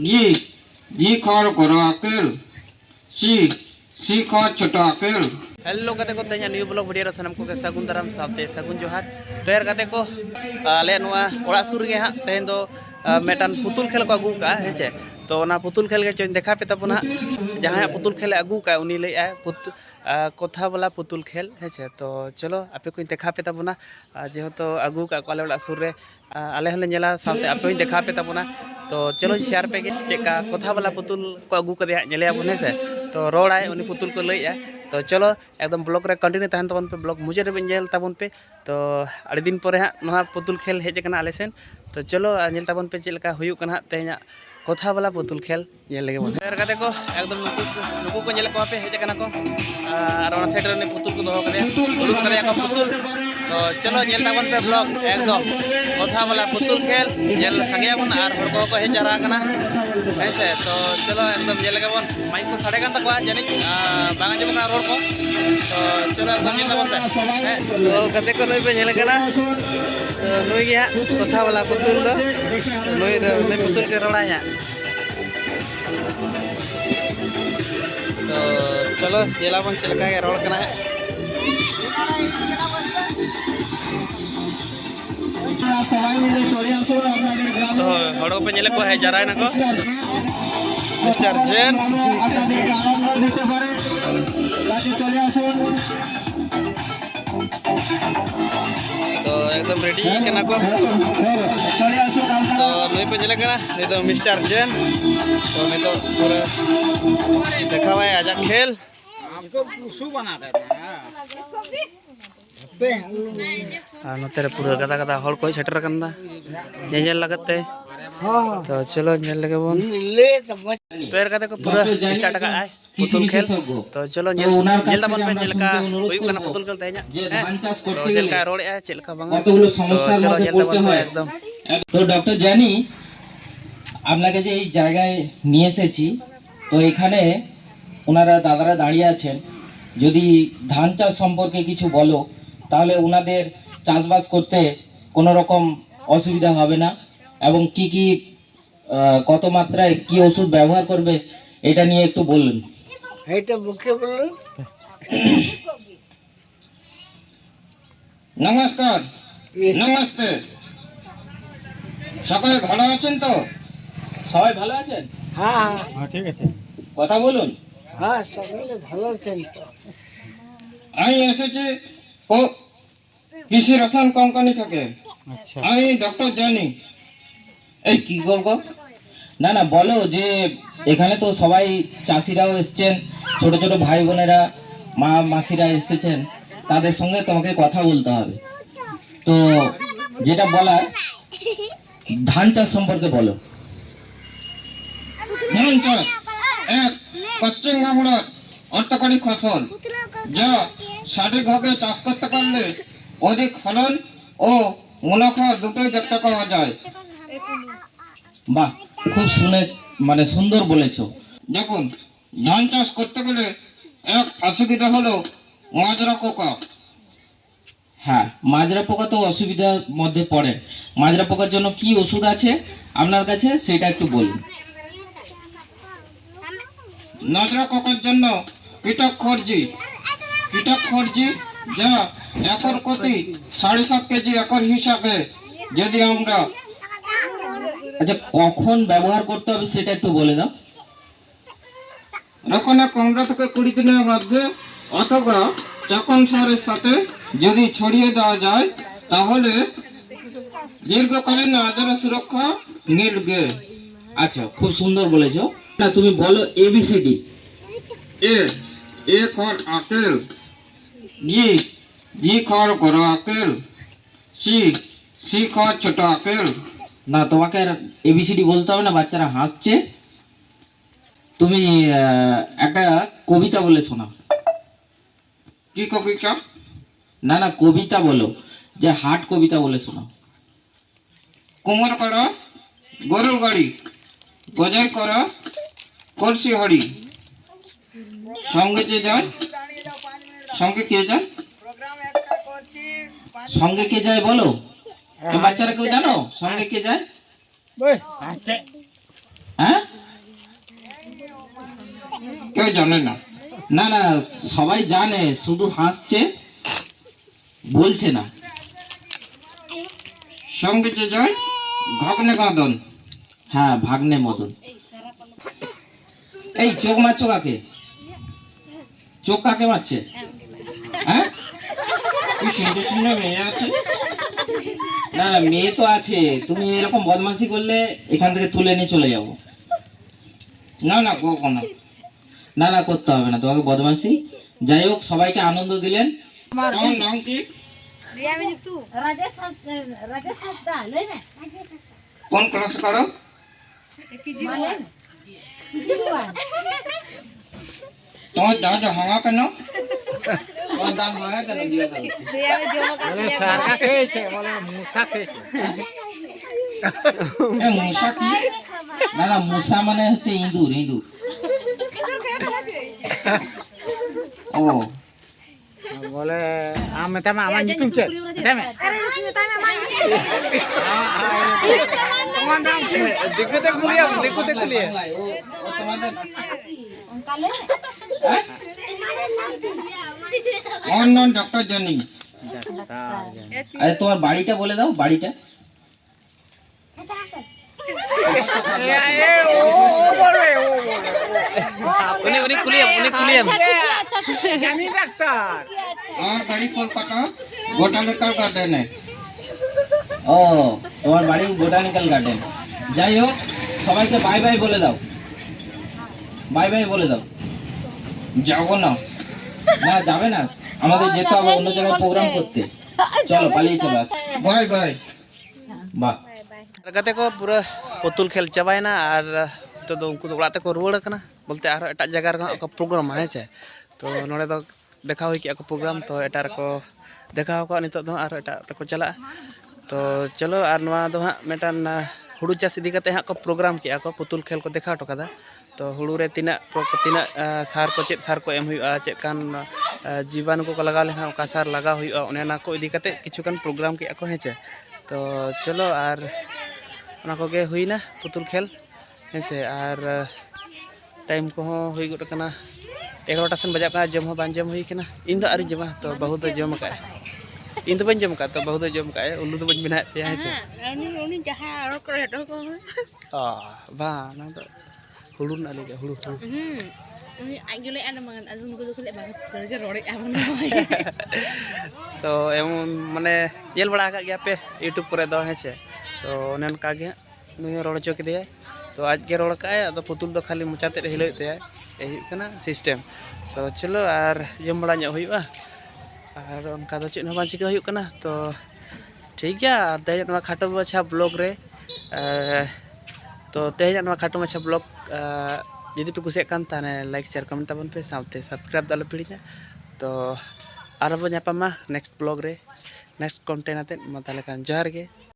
জি জি খর করো আকেল C C খর ছোট আকেল। हेलो कते को तेज न्यू ब्लॉग वीडियो सामान को सगुन दाराम साथे सगुन जोहार तैयार कते को आले ओड़ा सुर गे हाँ तेहन दो मेटान पुतुल खेल को अगू का हेचे तो ना पुतुल खेल के चोन देखा पे तबना जहाँ पुतुल खेल अगू का उनी ले कथा वाला पुतुल खेल हेचे तो चलो आपे को देखा पे तबना जेहेतु अगू का आले ओड़ा सुर रे आले हले नेला साथे आपे देखा पे तबना तो चलो शेयर पे चेका कथा वाला पुतुल को अगू कर नेले आबो हेसे तो रोड़ाय उनी पुतुल को लई तो चलो एकदम ब्लॉग रे कंटिन्यू तहन तबन पे ब्लॉग मुझे रे नेल तबन पे तो अड़ी दिन पर हाँ पुतुल खेल हेज कना आले सेन तो चलो नेल तबन पे चेलका हुयुक कना तेहना कथा वाला पुतुल खेल नेल लगे बन फेर कते को एकदम नुकु को नेल को पे हेज कना को और ओना साइड रे पुतुल को दोहो करे दुलुक करे को पुतुल तो चलो नेल तबन पे ब्लॉग एकदम कथा वाला पुतुल खेल नेल संगे बन और हर को हेज जरा कना ऐसे तो चलो एकदम नेल लगे बन माइक को साड़े गन तक जानि बांगा जब ना रोड को तो चलो एकदम नेल तबन पे तो कते को नई पे नेल कना तो नई गया कथा वाला पुतुल दो नई पुतुल के रोड़ा है तो चलो जेला बन चलका के रोड कना है तो हड़ो पे नेले को है जरा ना को मिस्टर जैन तो एकदम रेडी करना को तो नहीं पे चले करा नहीं तो मिस्टर जैन तो नहीं तो पूरा देखा हुआ है आजा खेल हमको शू बना देना नोते पूरा गदा गदा हॉल कोई छटर कंदा नेल लगते तो चलो नेल लगे बोन पैर कते को पूरा स्टार्ट का आए पुतुल खेल तो चलो नेल तबन पे चलका हुयुक कना पुतुल खेल तेजा तो चलका रोड़े है चलका बांगा तो चलो नेल तबन पे एकदम তো ডক্টর জানি আপনাকে যে এই জায়গায় নিয়ে এসেছি তো এখানে ওনারা দাদারা দাঁড়িয়ে আছেন যদি ধান চাষ সম্পর্কে কিছু বলো তাহলে ওনাদের চাষবাস করতে কোনো রকম অসুবিধা হবে না এবং কি কি কত মাত্রায় কি ওষুধ ব্যবহার করবে এটা নিয়ে একটু বলুন। এইটা মুখে বলুন। নমস্কার নমস্তে সকলে ভালো আছেন তো সবাই ভালো আছেন? হ্যাঁ হ্যাঁ ঠিক আছে কথা বলুন। হ্যাঁ সকলে ভালো আছেন তো আমি এসেছি কৃষি রসায়ন কোম্পানি থেকে আচ্ছা আমি ডক্টর জানি এই কি করবো না না বলো যে এখানে তো সবাই চাষিরাও এসেছেন ছোট ছোট ভাই বোনেরা মা মাসিরা এসেছেন তাদের সঙ্গে তোমাকে কথা বলতে হবে তো যেটা বলার ধান চাষ সম্পর্কে বলো। ধান চাষ এক পশ্চিমবাংলার অর্থকরী ফসল যা সঠিকভাবে চাষ করতে পারলে অধিক ফলন ও মুনাফা দুটোই দেখতে পাওয়া যায়। বাহ খুব শুনে মানে সুন্দর বলেছো। দেখুন ধান চাষ করতে গেলে এক অসুবিধা হলো মাজরা পোকা। হ্যাঁ মাজরা পোকা তো অসুবিধার মধ্যে পড়ে মাজরা পোকার জন্য কি ওষুধ আছে আপনার কাছে সেটা একটু বলুন। মাজরা পোকার জন্য কীটক খর্জি যা একর প্রতি 7.5 কেজি একর হিসাবে যদি আমরা আচ্ছা কখন ব্যবহার করতে হবে সেটা একটু বলে দাও। রোপণের 15 থেকে 20 দিনের মধ্যে অথবা যখন সারের সাথে যদি ছড়িয়ে দেওয়া যায় তাহলে দীর্ঘকালীন আজারের সুরক্ষা মিলবে। আচ্ছা খুব সুন্দর বলেছো। না তুমি বলো A B C D. A for apple G for বড় আপেল সি ফর ছোট আপেল। না তোমাকে আর এবিসিডি বলতে হবে না বাচ্চারা হাসছে। তুমি একটা কবিতা বলে শোনাও। কি কবিতা? না না কবিতা বলো যে হাট কবিতা বলে শোনাও। কুমার করা গরুর গাড়ি গজাই করা কলসি হাড়ি সঙ্গে কে যায় সঙ্গে কে যায় বলো বাচ্চারা কেউ জানো সঙ্গে কে যায়? হ্যাঁ কেউ জানে না? না না, সবাই জানে, শুধু হাসছে, বলছে না। সঙ্গীত জয় ভাগ্নে মদন। হ্যাঁ, ভাগ্নে মদন। এই চোখ মারছো কাকে? চোখ কাকে মারছে? হ্যাঁ, কি সুন্দর সুন্দর মেয়ে আছে। না না, মেয়ে তো আছে, তুমি এরকম বদমাশি করলে এখান থেকে তুলে নিয়ে চলে যাবো। না না, কখনো না না, করতে হবে না তোমাকে বদমাশি। যাই হোক, সবাইকে আনন্দ দিলেন। তোমার নাম কি? কোন ক্লাস করো? তোমার দাঁত ভাঙা কেন? তোমার দাঁত ভাঙা কেন? দিয়ে দাও। মশা কি? না না, মশা মানে হচ্ছে ইঁদুর। ইঁদুর। ও বলে আমি তামা আমার নিতুম চে তামা তোমার নাম কি? দেখতে কুলিয়া ডক্টর জনি। আরে তোমার বাড়িটা বলে দাও, বাড়িটা। আমার বাড়ি কলকাতা, বোটানিক্যাল গার্ডেনে। ও, তোমার বাড়ি বোটানিক্যাল গার্ডেন। যাই হোক, সবাইকে বাই বাই বলে দাও। বাই বাই বলে দাও। যাবো না? না, যাবে না, আমাদের যেতে হবে অন্য জায়গায় প্রোগ্রাম করতে। চলো, পালিয়ে চলো। Bye bye. বাহ। ᱜᱟᱛᱮ ᱠᱚ ᱯᱩᱨᱟᱹ ᱯᱩᱛᱩᱞ ᱠᱷᱮᱞ ᱪᱟᱵᱟᱭᱮᱱᱟ ᱟᱨ ᱱᱤᱛᱚᱜ ᱫᱚ ᱩᱱᱠᱩ ᱫᱚ ᱚᱲᱟᱜ ᱛᱮᱠᱚ ᱨᱩᱣᱟᱹᱲ ᱠᱟᱱᱟ, ᱵᱚᱞᱛᱮ ᱟᱨᱦᱚᱸ ᱮᱴᱟᱜ ᱡᱟᱭᱜᱟ ᱨᱮ ᱠᱚ ᱯᱨᱳᱜᱨᱟᱢᱟ, ᱦᱮᱸ ᱥᱮ᱾ ᱛᱚ ᱱᱚᱰᱮ ᱫᱚ ᱫᱮᱠᱷᱟᱣ ᱦᱩᱭ ᱠᱮᱜᱼᱟ ᱠᱚ ᱯᱨᱳᱜᱨᱟᱢ, ᱛᱚ ᱮᱴᱟᱜ ᱨᱮᱠᱚ ᱫᱮᱠᱷᱟᱣ ᱠᱚᱣᱟ, ᱱᱤᱛᱚᱜ ᱫᱚ ᱟᱨᱦᱚᱸ ᱮᱴᱟᱜ ᱛᱮᱠᱚ ᱪᱟᱞᱟᱜᱼᱟ᱾ ᱛᱚ ᱪᱚᱞᱚ, ᱟᱨ ᱱᱚᱣᱟ ᱫᱚ ᱦᱟᱸᱜ ᱢᱤᱫᱴᱟᱱ ᱦᱩᱲᱩ ᱪᱟᱥ ᱤᱫᱤ ᱠᱟᱛᱮ ᱦᱟᱸᱜ ᱠᱚ ᱯᱨᱳᱜᱨᱟᱢ ᱠᱮᱜᱼᱟ ᱠᱚ, ᱯᱩᱛᱩᱞ ᱠᱷᱮᱞ ᱠᱚ ᱫᱮᱠᱷᱟᱣ ᱦᱚᱴᱚ ᱠᱟᱫᱟ᱾ ᱛᱚ ᱦᱩᱲᱩ ᱨᱮ ᱛᱤᱱᱟᱹᱜ ᱥᱟᱨ ᱠᱚ, ᱪᱮᱫ ᱥᱟᱨ ᱠᱚ ᱮᱢ ᱦᱩᱭᱩᱜᱼᱟ, ᱪᱮᱫ ᱠᱟᱱ ᱡᱤᱵᱟণᱩ ᱠᱚ ᱞᱟᱜᱟᱣ ᱞᱮᱠᱷᱟᱱ ᱚᱠᱟ ᱥᱟᱨ ᱞᱟᱜᱟᱣ ᱦᱩᱭᱩᱜᱼᱟ, ᱚᱱᱮ ᱚᱱᱟ ᱠᱚ ᱤᱫᱤ ᱠᱟᱛᱮ ᱠᱤᱪᱷᱩᱜᱟᱱ ᱯᱨᱳᱜᱨᱟᱢ ᱠᱮᱜᱼᱟ ᱠᱚ, ᱦᱮᱸ ᱪᱮ᱾ ᱛᱚ ᱪᱚᱞᱚ, ᱟᱨ ᱚᱱᱟ ᱠᱚᱜᱮ ᱦᱩᱭᱱᱟ ᱯᱩᱛᱩᱞ ᱠᱷᱮᱞ, ᱦᱮᱸ ᱥᱮ᱾ ᱟᱨ ᱴᱟᱭᱤᱢ ᱠᱚᱦᱚᱸ ᱦᱩᱭ ᱜᱚᱫ ᱠᱟᱱᱟ, 11টা ᱥᱮᱱ ᱵᱟᱡᱟᱜ ᱠᱟᱱᱟ, ᱡᱚᱢ ᱦᱚᱸ ᱵᱟᱝ ᱡᱚᱢ ᱦᱩᱭ ᱠᱟᱱᱟ᱾ ᱤᱧ ᱫᱚ ᱟᱹᱣᱨᱤᱧ ᱡᱚᱢᱟ, ᱛᱚ ᱵᱟᱹᱦᱩ ᱫᱚ ᱡᱚᱢ ᱠᱟᱜᱼᱟᱭ᱾ ᱤᱧ ᱫᱚ ᱵᱟᱹᱧ ᱡᱚᱢ ᱠᱟᱜᱼᱟ, ᱛᱚ ᱵᱟᱹᱦᱩ ᱫᱚ ᱡᱚᱢ ᱠᱟᱜᱼᱟᱭ᱾ ᱩᱞᱩ ᱫᱚ ᱵᱟᱹᱧ ᱵᱮᱱᱟᱣᱮᱫ ᱯᱮᱭᱟ, ᱦᱮᱸ ᱥᱮ᱾ ᱵᱟᱝ, ᱚᱱᱟ ᱫᱚ ᱦᱩᱲᱩ ᱨᱮᱱᱟᱜ ᱞᱟᱹᱭ, ᱦᱩᱲᱩ ᱛᱚ ᱮᱢᱚᱱ ᱢᱟᱱᱮ ᱧᱮᱞ ᱵᱟᱲᱟ ᱟᱠᱟᱫ ᱜᱮᱭᱟ ᱯᱮ ᱤᱭᱩᱴᱩᱵᱽ ᱠᱚᱨᱮ ᱫᱚ, ᱦᱮᱸ ᱥᱮ᱾ ᱛᱚ ᱚᱱᱮ ᱚᱱᱠᱟ ᱜᱮ ᱱᱩᱭ ᱨᱚᱲ ᱦᱚᱪᱚ ᱠᱮᱫᱮᱭᱟᱭ, ᱛᱚ ᱟᱡ ᱜᱮ ᱨᱚᱲ ᱠᱟᱜᱼᱟᱭ, ᱟᱫᱚ ᱯᱩᱛᱩᱞ ᱫᱚ ᱠᱷᱟᱹᱞᱤ ᱢᱚᱪᱟ ᱛᱮᱫ ᱦᱤᱞᱟᱹᱣᱮᱫ ᱛᱟᱭᱟᱭ᱾ এই ᱦᱩᱭᱩᱜ ᱠᱟᱱᱟ ᱥᱤᱥᱴᱮᱢ᱾ ᱛᱚ ᱪᱚᱞᱚ, ᱟᱨ ᱡᱚᱢ ᱵᱟᱲᱟ ᱧᱚᱜ ᱦᱩᱭᱩᱜᱼᱟ, ᱟᱨ ᱚᱱᱠᱟ ᱫᱚ ᱪᱮᱫ ᱦᱚᱸ ᱵᱟᱝ ᱪᱤᱠᱟᱹ ᱦᱩᱭᱩᱜ ᱠᱟᱱᱟ᱾ ᱛᱚ ᱴᱷᱤᱠ ᱜᱮᱭᱟ, ᱛᱮᱦᱮᱧ ᱱᱚᱣᱟ ᱠᱷᱟᱴᱚ ᱢᱟᱪᱷᱟ ᱵᱞᱚᱜ ᱨᱮ, ᱛᱚ ᱛᱮᱦᱮᱧᱟᱜ ᱱᱚᱣᱟ ᱠᱷᱟᱴᱚ ᱢᱟᱪᱷᱟ ᱵᱞᱚᱜ ᱡᱩᱫᱤ ᱯᱮ ᱠᱩᱥᱤᱭᱟᱜ ᱠᱟᱱ ᱛᱟᱦᱚᱞᱮ ᱞᱟᱭᱤᱠ ᱥᱮᱭᱟᱨ ᱠᱚᱢᱮᱱᱴ ᱛᱟᱵᱚᱱ ᱯᱮ, ᱥᱟᱶᱛᱮ ᱥᱟᱵᱥᱠᱨᱟᱭᱤᱵ ᱫᱚ ᱟᱞᱚᱯᱮ ᱦᱤᱲᱤᱧᱟ᱾ ᱛᱚ ᱟᱨᱦᱚᱸ ᱵᱚᱱ ᱧᱟᱯᱟᱢᱟ ᱱᱮᱠᱥᱴ ᱵᱞᱚᱜ ᱨᱮ, ᱱᱮᱠᱥᱴ ᱠᱚᱱᱴᱮᱱᱴ ᱟᱛᱮᱫ᱾ ᱢᱟ ᱛᱟᱦᱚᱞᱮ ᱠᱷᱟᱱ ᱡᱚᱦᱟᱨ ᱜᱮ᱾